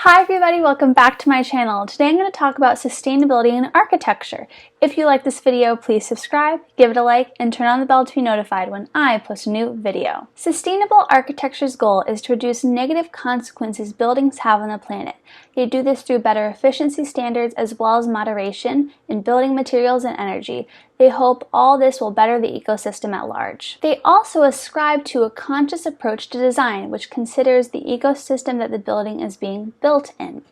Hi everybody, welcome back to my channel. Today I'm going to talk about sustainability in architecture. If you like this video, please subscribe, give it a like, and turn on the bell to be notified when I post a new video. Sustainable architecture's goal is to reduce negative consequences buildings have on the planet. They do this through better efficiency standards as well as moderation in building materials and energy. They hope all this will better the ecosystem at large. They also ascribe to a conscious approach to design, which considers the ecosystem that the building is being built in.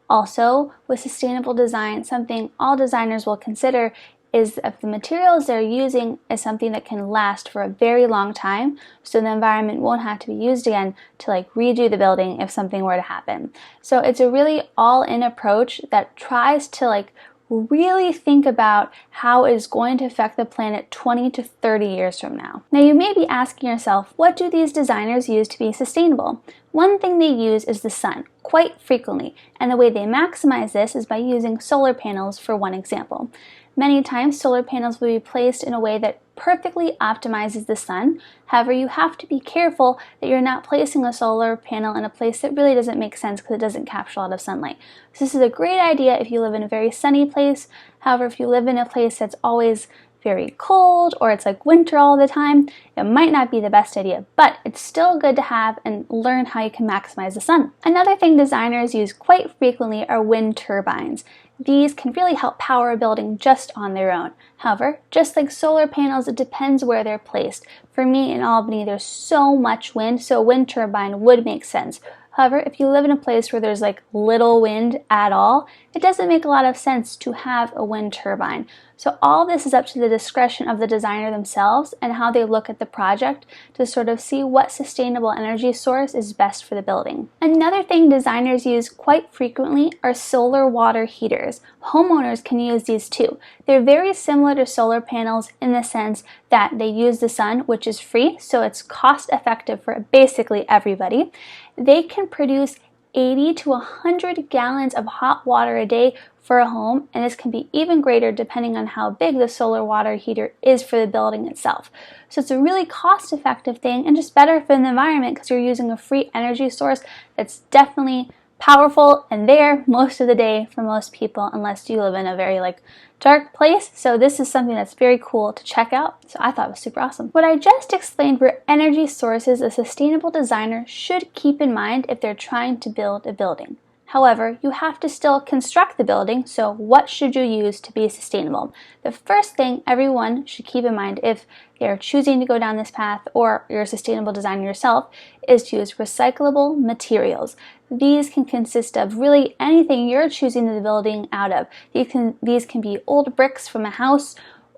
Also, with sustainable design, something all designers will consider is if the materials they're using is something that can last for a very long time, so the environment won't have to be used again to redo the building if something were to happen. So it's a really all-in approach that tries to really think about how it is going to affect the planet 20 to 30 years from now. Now you may be asking yourself, what do these designers use to be sustainable? One thing they use is the sun, quite frequently, and the way they maximize this is by using solar panels for one example. Many times solar panels will be placed in a way that perfectly optimizes the sun. However, you have to be careful that you're not placing a solar panel in a place that really doesn't make sense because it doesn't capture a lot of sunlight. So this is a great idea if you live in a very sunny place. However, if you live in a place that's always very cold or it's winter all the time, it might not be the best idea, but it's still good to have and learn how you can maximize the sun. Another thing designers use quite frequently are wind turbines. These can really help power a building just on their own. However, just like solar panels, it depends where they're placed. For me in Albany, there's so much wind, so a wind turbine would make sense. However, if you live in a place where there's little wind at all, it doesn't make a lot of sense to have a wind turbine. So all this is up to the discretion of the designer themselves and how they look at the project to sort of see what sustainable energy source is best for the building. Another thing designers use quite frequently are solar water heaters. Homeowners can use these too. They're very similar to solar panels in the sense that they use the sun, which is free, so it's cost effective for basically everybody. They can produce 80 to 100 gallons of hot water a day for a home, and this can be even greater depending on how big the solar water heater is for the building itself. So it's a really cost-effective thing and just better for the environment because you're using a free energy source that's definitely powerful and there most of the day for most people, unless you live in a very dark place. So this is something that's very cool to check out. So I thought it was super awesome. What I just explained were energy sources a sustainable designer should keep in mind if they're trying to build a building. However, you have to still construct the building, so what should you use to be sustainable? The first thing everyone should keep in mind if they're choosing to go down this path or you're a sustainable designer yourself is to use recyclable materials. These can consist of really anything you're choosing the building out of. These can be old bricks from a house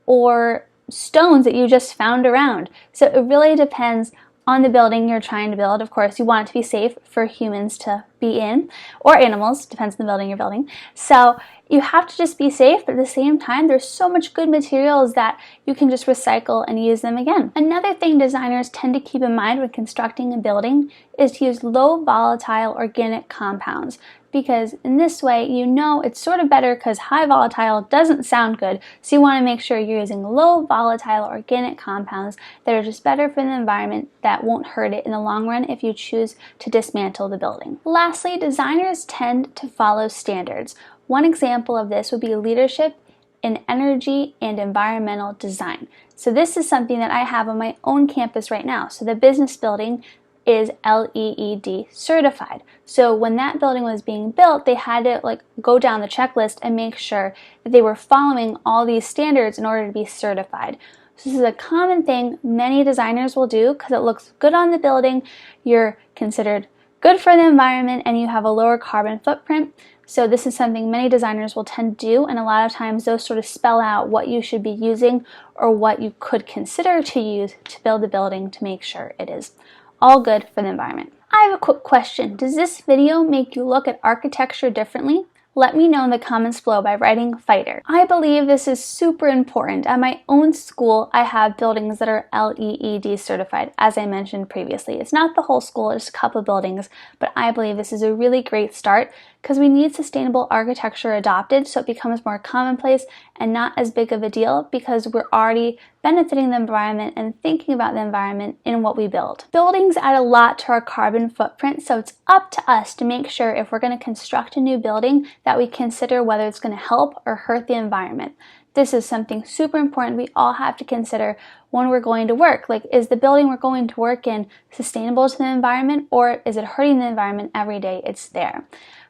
or stones that you just found around. So it really depends on the building you're trying to build. Of course, you want it to be safe for humans to be in, or animals, depends on the building you're building. So you have to just be safe, but at the same time, there's so much good materials that you can just recycle and use them again. Another thing designers tend to keep in mind when constructing a building is to use low volatile organic compounds, because in this way, it's sort of better because high volatile doesn't sound good. So you want to make sure you're using low volatile organic compounds that are just better for the environment that won't hurt it in the long run if you choose to dismantle the building. Lastly, designers tend to follow standards. One example of this would be leadership in energy and environmental design. So this is something that I have on my own campus right now. So the business building is LEED certified. So when that building was being built, they had to go down the checklist and make sure that they were following all these standards in order to be certified. So this is a common thing many designers will do because it looks good on the building, you're considered good for the environment, and you have a lower carbon footprint. So this is something many designers will tend to do, and a lot of times those sort of spell out what you should be using or what you could consider to use to build a building to make sure it is all good for the environment. I have a quick question. Does this video make you look at architecture differently? Let me know in the comments below by writing fighter. I believe this is super important. At my own school, I have buildings that are LEED certified, as I mentioned previously. It's not the whole school, it's a couple of buildings, but I believe this is a really great start because we need sustainable architecture adopted so it becomes more commonplace and not as big of a deal, because we're already benefiting the environment and thinking about the environment in what we build. Buildings add a lot to our carbon footprint, so it's up to us to make sure if we're going to construct a new building that we consider whether it's going to help or hurt the environment. This is something super important we all have to consider when we're going to work. Like, is the building we're going to work in sustainable to the environment, or is it hurting the environment every day it's there?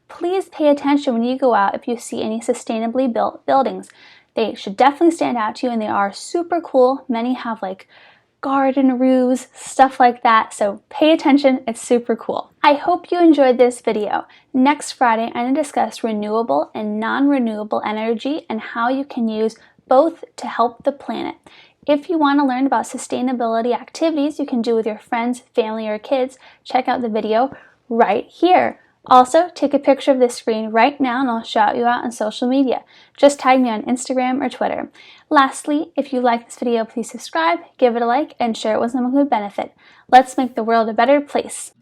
Please pay attention when you go out if you see any sustainably built buildings. They should definitely stand out to you, and they are super cool. Many have like garden roofs, stuff like that, so pay attention, it's super cool. I hope you enjoyed this video. Next Friday, I'm going to discuss renewable and non-renewable energy and how you can use both to help the planet. If you want to learn about sustainability activities you can do with your friends, family, or kids, check out the video right here. Also, take a picture of this screen right now and I'll shout you out on social media. Just tag me on Instagram or Twitter. Lastly, if you like this video, please subscribe, give it a like, and share it with someone who would benefit. Let's make the world a better place.